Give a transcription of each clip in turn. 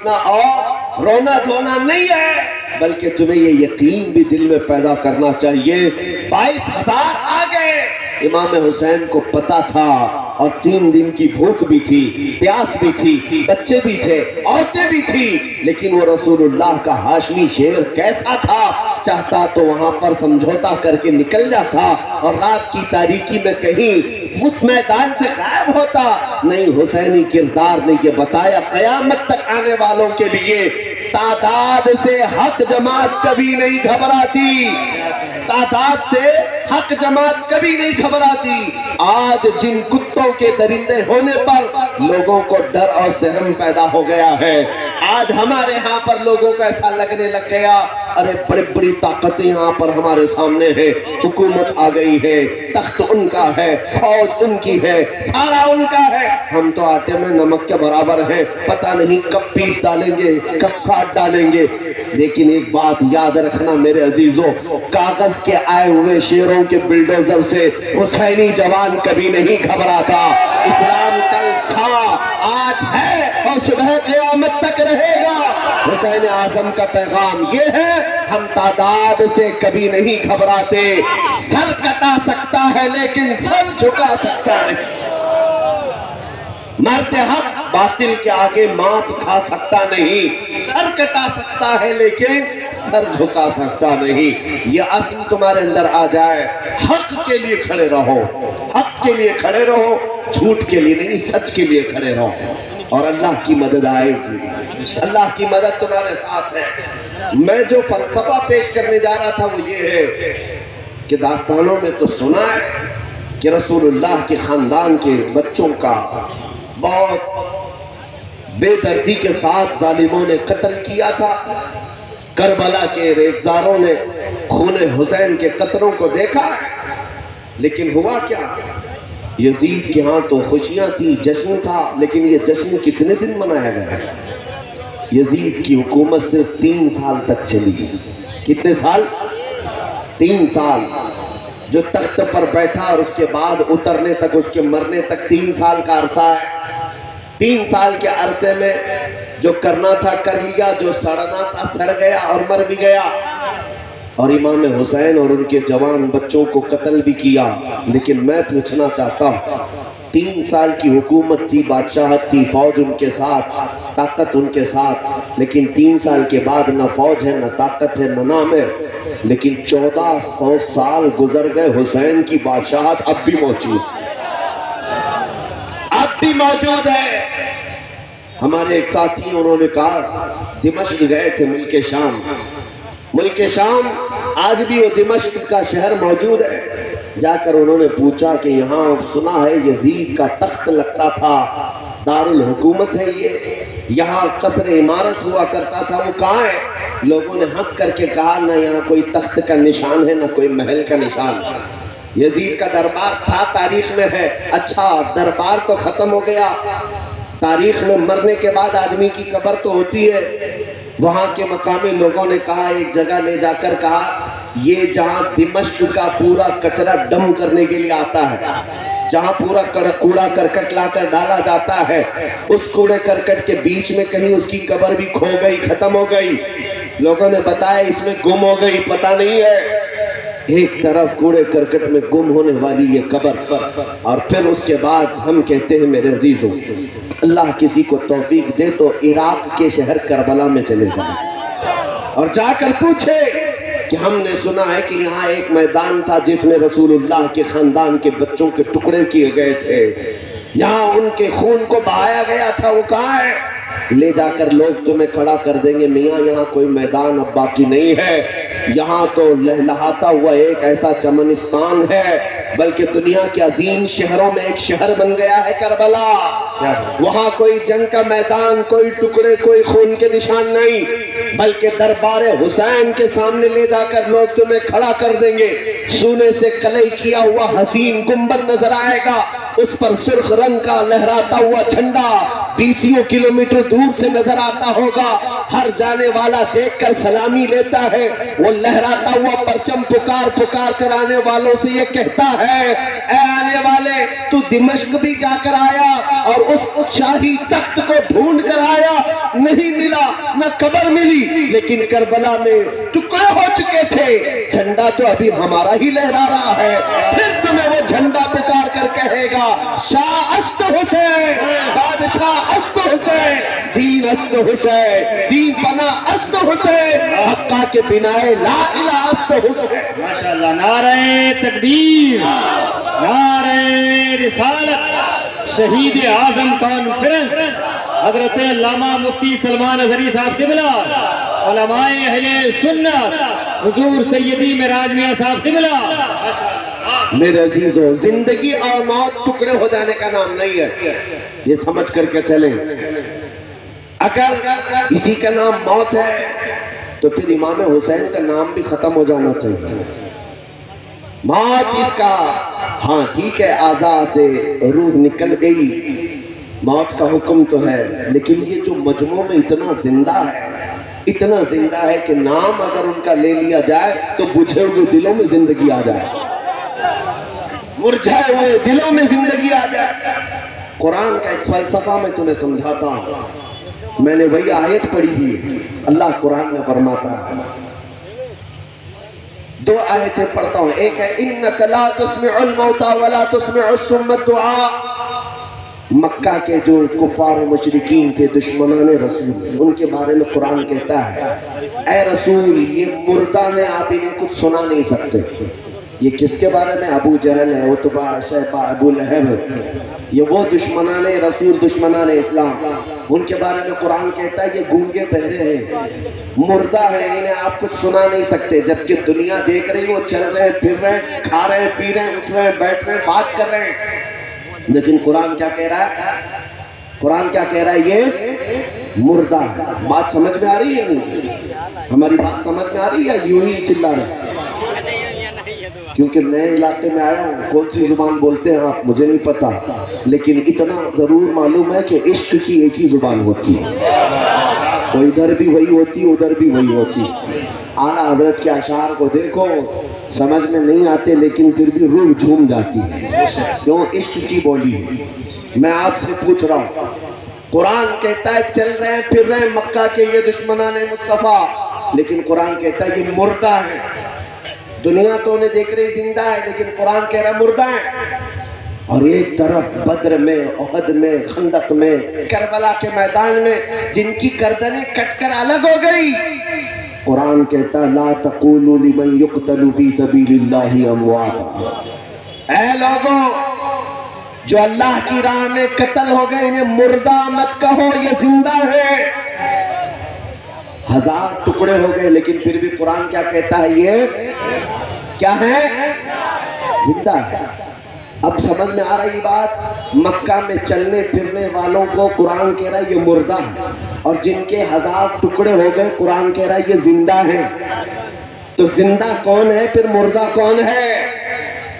دیکھنا اور رونا دھونا نہیں ہے، بلکہ تمہیں یہ یقین بھی دل میں پیدا کرنا چاہیے 22,000 آ گئے۔ امام حسین کو پتا تھا، اور 3 دن کی بھوک بھی تھی، پیاس بھی تھی، بچے بھی تھے، عورتیں بھی تھی، لیکن وہ رسول اللہ کا ہاشمی شیر کیسا تھا، چاہتا تو وہاں پر سمجھوتا کر کے نکل جاتا اور رات کی تاریکی میں کہیں اس میدان سے غائب ہوتا۔ نہیں، حسینی کردار نے یہ بتایا قیامت تک آنے والوں کے لیے تعداد سے حق جماعت کبھی نہیں گھبراتی، تعداد سے حق جماعت کبھی نہیں گھبراتی۔ آج جن کتوں کے درندے ہونے پر لوگوں کو ڈر اور سہم پیدا ہو گیا ہے، آج ہمارے ہاں پر لوگوں کو ایسا لگنے لگ گیا ارے بڑی بڑی طاقتیں یہاں پر ہمارے سامنے ہیں، حکومت آ گئی ہے، تخت ان کا ہے، فوج ان کی ہے، سارا ان کا ہے، ہم تو آٹے میں نمک کے برابر ہیں، پتہ نہیں کب پیس ڈالیں گے، کب کاٹ ڈالیں گے۔ لیکن ایک بات یاد رکھنا میرے عزیزوں، کاغذ کے آئے ہوئے شیروں کے بلڈوزر سے حسینی جوان کبھی نہیں گھبراتا۔ اسلام کل تھا، آج ہے اور صبح قیامت تک رہے گا۔ حسین اعظم کا پیغام یہ ہے، ہم تعداد سے کبھی نہیں گھبراتے، سر کٹا سکتا ہے لیکن سر جھکا سکتا نہیں، مرد حق باطل کے آگے مات کھا سکتا نہیں، سر کٹا سکتا ہے لیکن سر جھکا سکتا نہیں۔ یہ عزم تمہارے اندر آ جائے، حق کے لیے کھڑے رہو، حق کے لیے کھڑے رہو، جھوٹ کے لیے نہیں، سچ کے لیے کھڑے رہو، اور اللہ کی مدد آئے گی، اللہ کی مدد تمہارے ساتھ ہے۔ میں جو فلسفہ پیش کرنے جا رہا تھا وہ یہ ہے کہ داستانوں میں تو سنا ہے کہ رسول اللہ کے خاندان کے بچوں کا بہت بے دردی کے ساتھ ظالموں نے قتل کیا تھا۔ کربلا کے ریزداروں نے خون حسین کے قطروں کو دیکھا، لیکن ہوا کیا؟ یزید کے ہاں تو خوشیاں تھی، جشن تھا، لیکن یہ جشن کتنے دن منایا گیا؟ یزید کی حکومت صرف 3 سال تک چلی۔ کتنے سال؟ 3 سال۔ جو تخت پر بیٹھا اور اس کے بعد اترنے تک، اس کے مرنے تک 3 سال کا عرصہ ہے۔ 3 سال کے عرصے میں جو کرنا تھا کر لیا، جو سڑنا تھا سڑ گیا اور مر بھی گیا، اور امام حسین اور ان کے جوان بچوں کو قتل بھی کیا۔ لیکن میں پوچھنا چاہتا ہوں، 3 سال کی حکومت تھی، بادشاہت تھی، فوج ان کے ساتھ، طاقت ان کے ساتھ، لیکن 3 سال کے بعد نہ فوج ہے، نہ طاقت ہے، نہ نام ہے، لیکن 1400 سال گزر گئے، حسین کی بادشاہت اب بھی موجود ہے، اب بھی موجود ہے۔ ہمارے ایک ساتھی انہوں نے کہا دمشق گئے تھے، ملک شام، ملک شام آج بھی وہ دمشق کا شہر موجود ہے۔ جا کر انہوں نے پوچھا کہ یہاں سنا ہے یزید کا تخت لگتا تھا، دارالحکومت ہے یہ، یہاں قصر عمارت ہوا کرتا تھا، وہ کہاں ہے؟ لوگوں نے ہنس کر کے کہا نہ یہاں کوئی تخت کا نشان ہے، نہ کوئی محل کا نشان ہے۔ یزید کا دربار تھا، تاریخ میں ہے۔ اچھا، دربار تو ختم ہو گیا، تاریخ میں مرنے کے بعد آدمی کی قبر تو ہوتی ہے۔ وہاں کے مقامی لوگوں نے کہا، ایک جگہ لے جا کر کہا یہ جہاں دمشق کا پورا کچرا ڈم کرنے کے لیے آتا ہے، جہاں پورا کوڑا کرکٹ لا کر ڈالا جاتا ہے، اس کوڑے کرکٹ کے بیچ میں کہیں اس کی قبر بھی کھو گئی، ختم ہو گئی۔ لوگوں نے بتایا اس میں گم ہو گئی، پتہ نہیں ہے۔ ایک طرف کوڑے کرکٹ میں گم ہونے والی یہ قبر، اور پھر اس کے بعد ہم کہتے ہیں میرے عزیزوں، اللہ کسی کو توفیق دے تو عراق کے شہر کربلا میں چلے جائیں اور جا کر پوچھے کہ ہم نے سنا ہے کہ یہاں ایک میدان تھا جس میں رسول اللہ کے خاندان کے بچوں کے ٹکڑے کیے گئے تھے، یہاں ان کے خون کو بہایا گیا تھا، وہ کہاں ہے؟ لے جا کر لوگ تمہیں کھڑا کر دیں گے، میاں یہاں کوئی میدان اب باقی نہیں ہے، یہاں تو لہلہاتا ہوا ایک ایسا چمنستان ہے، بلکہ دنیا کے عظیم شہروں میں ایک شہر بن گیا ہے کربلا۔ وہاں کوئی جنگ کا میدان، کوئی ٹکڑے، کوئی خون کے نشان نہیں، بلکہ دربار حسین کے سامنے لے جا کر لوگ تمہیں کھڑا کر دیں گے، سونے سے کلئی کیا ہوا حسین گنبد نظر آئے گا، اس پر سرخ رنگ کا لہراتا ہوا جھنڈا 20 کلومیٹر دور سے نظر آتا ہوگا. ہر جانے والا دیکھ کر سلامی لیتا ہے. وہ لہراتا ہوا پرچم پکار پکار کر آنے والوں سے یہ کہتا ہے اے آنے والے تو دمشق بھی جا کر آیا اور اس شاہی تخت کو ڈھونڈ کر آیا, نہیں ملا, نہ قبر ملی, لیکن کربلا میں ٹکڑے ہو چکے تھے, جھنڈا تو ابھی ہمارا ہی لہرا رہا ہے. پھر تمہیں وہ جھنڈا پکار کر کہے گا شاہ است حسین, بادشاہ است حسین, دین است حسین, دین پناہ است حسین, حقہ کے بنائے لا الہ است حسین. ماشاءاللہ. نعرہ تکبیر, نعرہ رسالت. شہید اعظم کانفرنس حضرت علامہ مفتی سلمان اظہری صاحب قبلہ, علماء اہل سنت حضور سیدی معراج میاں صاحب قبلہ. میرے عزیزو, زندگی اور موت ٹکڑے ہو جانے کا نام نہیں ہے, یہ سمجھ کر کے چلیں. اگر اسی کا نام موت ہے تو پھر امام حسین کا نام بھی ختم ہو جانا چاہیے. موت اس کا, ہاں ٹھیک ہے, اعضاء سے روح نکل گئی, موت کا حکم تو ہے, لیکن یہ جو مجموع میں اتنا زندہ ہے کہ نام اگر ان کا لے لیا جائے تو بجھے ہوئے دلوں میں زندگی آ جائے, مرجھائے ہوئے دلوں میں زندگی آ جائے. قرآن کا ایک فلسفہ میں تمہیں سمجھاتا ہوں. میں نے وہی آیت پڑھی ہوئی, اللہ قرآن میں فرماتا ہے, 2 آیتیں پڑھتا ہوں. ایک ہے اِنَّكَ لَا تُسْمِعُ الْمَوْتَى وَلَا تُسْمِعُ الصُّمَّ الدُّعَاءَ. مکہ کے جو کفار و مشرکین تھے, دشمنان رسول, ان کے بارے میں قرآن کہتا ہے اے رسول یہ مردہ ہیں, آپ انہیں کچھ سنا نہیں سکتے. یہ کس کے بارے میں؟ ابو جہل ہے, عتبہ, شیبہ, ابو لہب, یہ وہ دشمنان رسول, دشمنان اسلام, ان کے بارے میں قرآن کہتا ہے یہ گونگے بہرے ہیں, مردہ ہیں, انہیں آپ کچھ سنا نہیں سکتے. جبکہ دنیا دیکھ رہی, وہ چل رہے ہیں, پھر رہے ہیں, کھا رہے ہیں, پی رہے ہیں, اٹھ رہے ہیں, بیٹھ رہے ہیں, بات کر رہے ہیں. لیکن قرآن کیا کہہ رہا ہے؟ قرآن کیا کہہ رہا ہے؟ یہ مردہ ہے. بات سمجھ میں آ رہی ہے نہیں؟ ہماری بات سمجھ میں آ رہی ہے یوں ہی چلا رہے؟ کیونکہ نئے علاقے میں آیا ہوں, کون سی زبان بولتے ہیں آپ مجھے نہیں پتا, لیکن اتنا ضرور معلوم ہے کہ عشق کی ایک ہی زبان ہوتی ہے, وہ ادھر بھی وہی ہوتی, ادھر بھی وہی ہوتی. اعلیٰ حضرت کے اشعار کو دیکھو, سمجھ میں نہیں آتے لیکن پھر بھی روح جھوم جاتی ہے. کیوں؟ عشق کی بولی ہے. میں آپ سے پوچھ رہا ہوں, قرآن کہتا ہے چل رہے ہیں, پھر رہے ہیں مکہ کے یہ دشمنان مصطفیٰ, لیکن قرآن کہتا ہے یہ مردہ ہے. دنیا تو انہیں دیکھ رہی زندہ ہے, لیکن قرآن کہہ رہا ہے مردہ ہے. اور ایک طرف بدر میں, احد میں, خندق میں, کربلا کے میدان میں جن کی گردنیں کٹ کر الگ ہو گئی, قرآن کہتا لا تقولوا لمن يقتل في سبيل الله اموات. اے لوگوں جو اللہ کی راہ میں قتل ہو گئے انہیں مردہ مت کہو, یہ زندہ ہے. 1000 ٹکڑے ہو گئے, لیکن پھر بھی قرآن کیا کہتا ہے؟ یہ کیا ہے؟ زندہ ہے. اب سمجھ میں آ رہی بات؟ مکہ میں چلنے پھرنے والوں کو قرآن کہہ رہا ہے یہ مردہ ہے, اور جن کے 1000 ٹکڑے ہو گئے قرآن کہہ رہا ہے یہ زندہ ہے. تو زندہ کون ہے, پھر مردہ کون ہے؟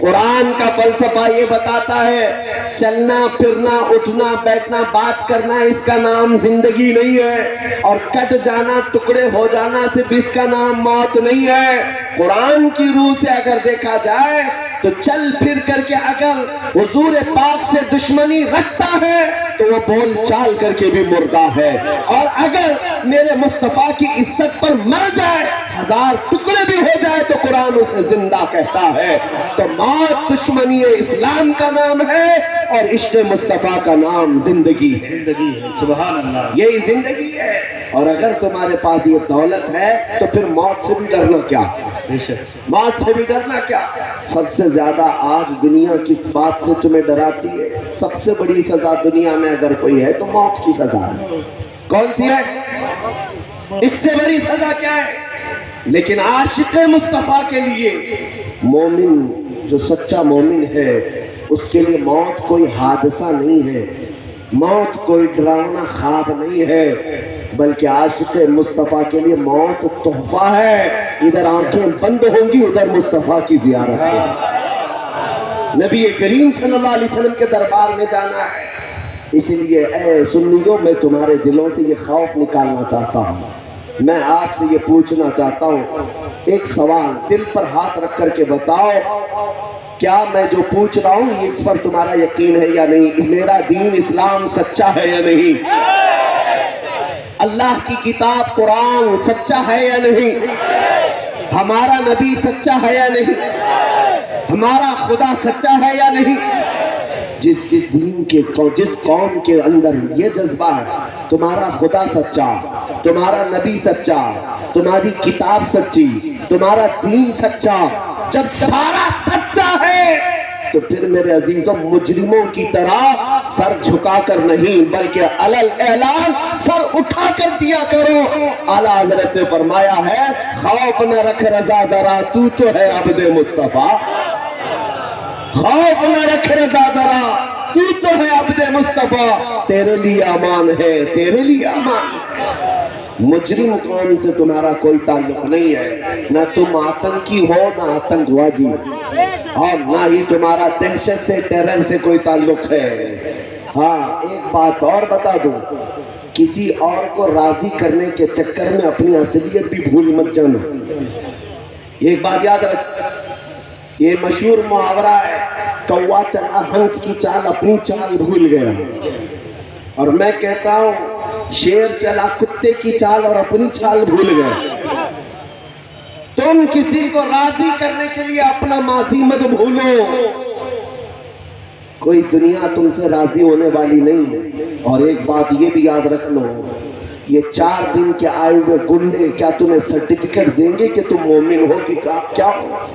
قرآن کا فلسفہ یہ بتاتا ہے چلنا پھرنا اٹھنا بیٹھنا بات کرنا اس کا نام زندگی نہیں ہے, اور کٹ جانا ٹکڑے ہو جانا صرف اس کا نام موت نہیں ہے. قرآن کی روح سے اگر دیکھا جائے تو چل پھر کر کے اگر حضور پاک سے دشمنی رکھتا ہے تو وہ بول چال کر کے بھی مردہ ہے, اور اگر میرے مصطفیٰ کی عزت پر مر جائے 1000 ٹکڑے بھی ہو جائے تو قرآن اسے زندہ کہتا ہے. تو موت دشمنی اسلام کا نام ہے اور عشق مصطفیٰ کا نام زندگی ہے. سبحان اللہ, یہی زندگی ہے. اور اگر تمہارے پاس یہ دولت ہے تو پھر موت سے بھی ڈرنا کیا, موت سے بھی ڈرنا کیا. سب سے زیادہ آج دنیا کس بات سے تمہیں ڈراتی ہے؟ سب سے بڑی سزا دنیا میں اگر کوئی ہے تو موت کی سزا ہے. کون سی ہے؟ اس سے بڑی سزا کیا ہے؟ لیکن عاشق مصطفیٰ کے لیے, مومن جو سچا مومن ہے اس کے لیے موت کوئی حادثہ نہیں ہے, موت کوئی ڈراؤنا خواب نہیں ہے, بلکہ عاشق مصطفیٰ کے لیے موت تحفہ ہے. ادھر آنکھیں بند ہوں گی, ادھر مصطفیٰ کی زیارت ہے. نبی کریم صلی اللہ علیہ وسلم کے دربار میں جانا ہے۔ اس لیے اے سنیوں، میں تمہارے دلوں سے یہ خوف نکالنا چاہتا ہوں۔ میں آپ سے یہ پوچھنا چاہتا ہوں، ایک سوال دل پر ہاتھ رکھ کر کے بتاؤ، کیا میں جو پوچھ رہا ہوں اس پر تمہارا یقین ہے یا نہیں؟ میرا دین اسلام سچا ہے یا نہیں؟ اللہ کی کتاب قرآن سچا ہے یا نہیں؟ ہمارا نبی سچا ہے یا نہیں؟ ہمارا خدا سچا ہے یا نہیں؟ جس کے دین کے جس قوم کے اندر یہ جذبہ ہے، تمہارا خدا سچا، تمہارا نبی سچا، تمہاری کتاب سچی، تمہارا دین سچا، جب سارا سچا ہے تو پھر میرے عزیزوں مجرموں کی طرح سر جھکا کر نہیں بلکہ علل اعلان سر اٹھا کر جیا کرو۔ اعلیٰ حضرت نے فرمایا ہے، خوف نہ رکھ رضا ذرا، تو ہے عبد مصطفیٰ۔ خوف نہ رکھ رضا ذرا، تو ہے عبد مصطفیٰ، تیرے لیے امان ہے، تیرے لیے امان ہے۔ مجرم قوم سے تمہارا کوئی تعلق نہیں ہے، نہ تم آتنکی ہو نہ آتنکوادی، اور نہ ہی تمہارا دہشت سے ٹیرر سے کوئی تعلق ہے۔ ہاں ایک بات اور بتا دوں، کسی اور کو راضی کرنے کے چکر میں اپنی اصلیت بھی بھول مت جانا۔ ایک بات یاد رکھ، یہ مشہور محاورہ ہے، کوا چلا ہنس کی چال اپنی چال بھول گیا، اور میں کہتا ہوں شیر چلا کتے کی چال اور اپنی چال بھول گیا۔ تم کسی کو راضی کرنے کے لیے اپنا ماضی مت بھولو، کوئی دنیا تم سے راضی ہونے والی نہیں۔ اور ایک بات یہ بھی یاد رکھ لو، یہ 4 دن کے آئے ہوئے گنڈے کیا تمہیں سرٹیفکیٹ دیں گے کہ تم مومن ہو کہ کیا ہو؟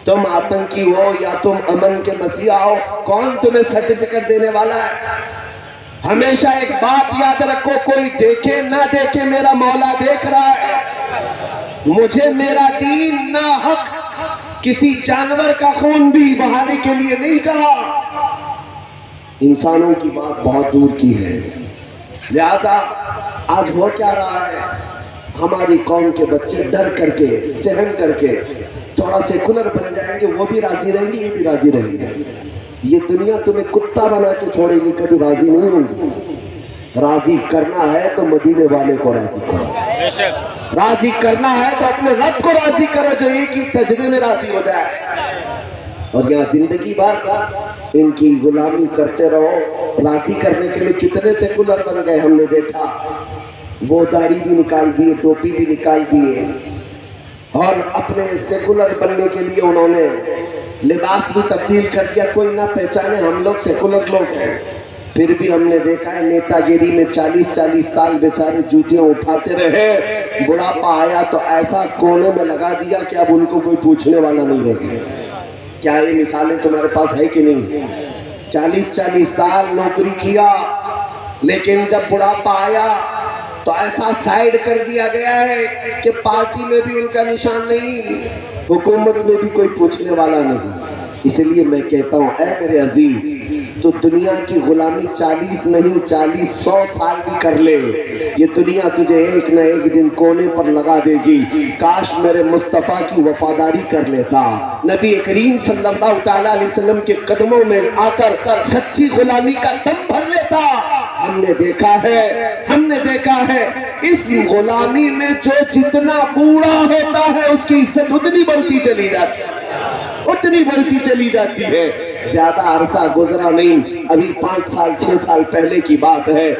تم آتنکی ہو یا تم امن کے مسیحا ہو، کون تمہیں سرٹیفکیٹ دینے والا ہے؟ ہمیشہ ایک بات یاد رکھو، کوئی دیکھے نہ دیکھے میرا مولا دیکھ رہا ہے۔ مجھے میرا دین نہ حق کسی جانور کا خون بھی بہانے کے لیے نہیں کہا۔ انسانوں کی بات بہت دور کی ہے، لہذا آج ہو کیا رہا ہے، ہماری قوم کے بچے ڈر کر کے سہم کر کے تھوڑا سیکولر بن جائیں گے، وہ بھی راضی رہیں گے، یہ بھی راضی رہیں گے۔ یہ دنیا تمہیں کتا بنا کے چھوڑے گی، کبھی راضی نہیں ہوگی۔ راضی کرنا ہے تو مدینے والے کو راضی کرو، راضی کرنا ہے تو اپنے رب کو راضی کرو جو ایک ہی سجدے میں راضی ہو جائے۔ اور یہاں زندگی بھر ان کی غلامی کرتے رہو، راضی کرنے کے لیے کتنے سیکولر بن گئے ہم نے دیکھا۔ وہ داڑھی بھی نکال دیے، ٹوپی بھی نکال دیے، اور اپنے سیکولر بننے کے لیے انہوں نے لباس بھی تبدیل کر دیا، کوئی نہ پہچانے ہم لوگ سیکولر لوگ ہیں۔ پھر بھی ہم نے دیکھا ہے نیتا گیری میں 40 سال بیچارے جوتیاں اٹھاتے رہے، بڑھاپا آیا تو ایسا کونے میں لگا دیا کہ اب ان کو کوئی پوچھنے والا نہیں رہ گیا۔ کیا یہ مثالیں تمہارے پاس ہے کہ نہیں؟ 40 سال نوکری کیا، لیکن جب بڑھاپا آیا تو ایسا سائیڈ کر دیا گیا ہے کہ پارٹی میں بھی ان کا نشان نہیں، حکومت میں بھی کوئی پوچھنے والا نہیں۔ اس لیے میں کہتا ہوں اے میرے عزیز، تو دنیا کی غلامی 40 نہیں 100 سال بھی کر لے، یہ دنیا تجھے ایک نہ ایک دن کونے پر لگا دے گی۔ کاش میرے مصطفیٰ کی وفاداری کر لیتا، نبی کریم صلی اللہ تعالیٰ علیہ وسلم کے قدموں میں آ کر سچی غلامی کا دم بھر لیتا۔ ہم نے دیکھا ہے اس غلامی میں جو جتنا بوڑھا ہوتا ہے اس کی عزت اتنی بڑھتی چلی جاتی ہے۔ زیادہ عرصہ گزرا نہیں، ابھی 5 سال 6 سال پہلے کی بات ہے،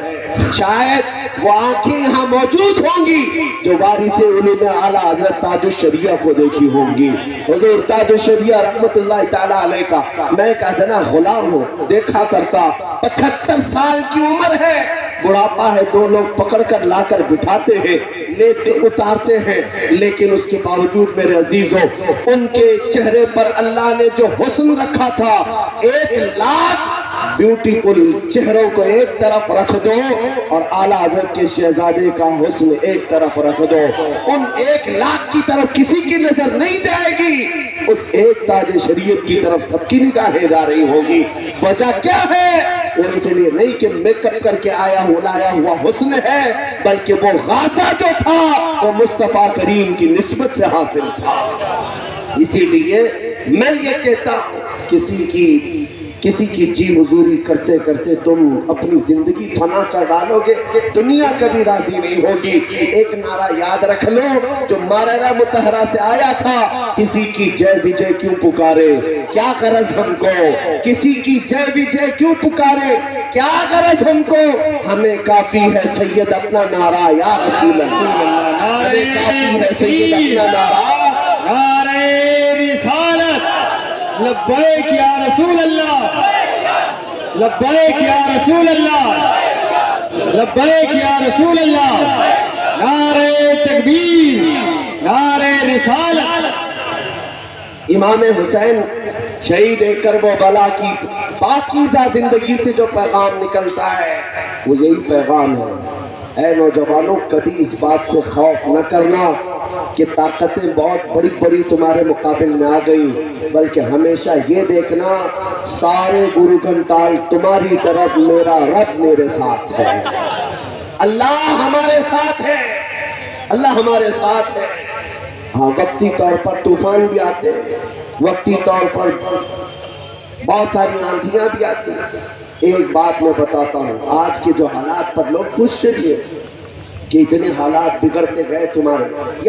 شاید وہ آنکھیں یہاں موجود ہوں گی جو وارث علوم اعلیٰ حضرت تاج الشریعہ کو دیکھی ہوں گی۔ حضور تاج الشریعہ رحمت اللہ تعالیٰ علیہ کا میں ایک ادنا غلام ہوں، دیکھا کرتا، 75 سال کی عمر ہے، بڑھاپا ہے، 2 لوگ پکڑ کر لا کر بٹھاتے ہیں، لے کے اتارتے ہیں، لیکن اس کے باوجود میرے عزیزوں ان کے چہرے پر اللہ نے جو حسن رکھا تھا، 1 لاکھ بیوٹیفل چہروں کو ایک طرف رکھ دو اور اعلیٰ حضرت کے شہزادے کا حسن ایک طرف رکھ دو، ان 1 لاکھ کی طرف کسی کی نظر نہیں جائے گی، اس ایک تاج شریعت کی طرف سب کی نگاہیں جا رہی ہوگی۔ وجہ کیا ہے؟ وہ اس لیے نہیں کہ میک اپ کر کے لایا ہوا حسن ہے، بلکہ وہ غازہ جو تھا وہ مصطفیٰ کریم کی نسبت سے حاصل تھا۔ اسی لیے میں یہ کہتا ہوں کسی کی جی حضوری کرتے کرتے تم اپنی زندگی فنا کر ڈالو گے، دنیا کبھی راضی نہیں ہوگی۔ ایک نعرہ یاد رکھ لو جو ماررہ متحرہ سے آیا تھا، کسی کی جے وجے کیوں پکارے، کیا غرض ہم کو، کسی کی جے وجے کیوں پکارے، کیا غرض ہم کو، ہمیں کافی ہے سید اپنا نعرہ یا رسول اللہ، ہمیں کافی ہے سید اپنا نعرہ۔ نعرہ رسالت لبیک یا رسول اللہ، لبیک یا رسول اللہ، لبیک یا رسول اللہ، نعرہ تکبیر، نعرہ رسالت۔ امام حسین شہید کربلا کی پاکیزہ زندگی سے جو پیغام نکلتا ہے وہ یہی پیغام ہے، اے نوجوانوں کبھی اس بات سے خوف نہ کرنا کہ طاقتیں بہت بڑی بڑی تمہارے مقابل میں آ گئی، بلکہ ہمیشہ یہ دیکھنا سارے گرو گھنٹال تمہاری طرف، میرا رب میرے ساتھ ہے، اللہ ہمارے ساتھ ہے، اللہ ہمارے ساتھ ہے۔ ہاں وقتی طور پر طوفان بھی آتے ہیں، وقتی طور پر بہت ساری آندھیاں بھی آتی ہیں۔ ایک بات میں بتاتا ہوں، آج کے جو حالات پر لوگ پوچھتے بھی ہیں کہ اتنے حالات بگڑتے گئے تمہارے،